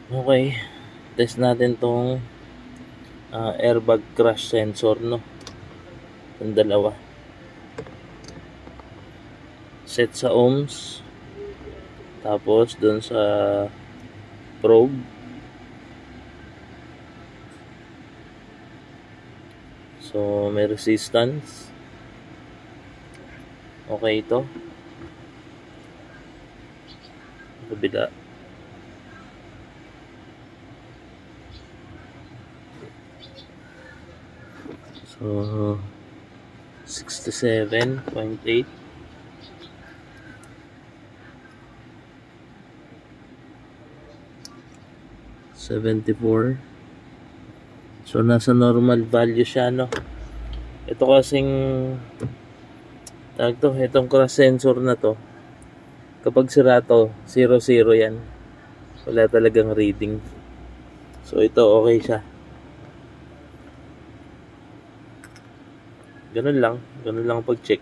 Okay, test natin tong airbag crash sensor, no? Yung dalawa. Set sa ohms. Tapos dun sa probe. So may resistance. Okay ito. Kabila. So 67.8. $74. So nasa normal value siya, no? Ito kasing itong crash sensor na to, kapag sira to, 0-0 yan. Wala talagang reading. So ito okay siya. Ganun lang pag-check.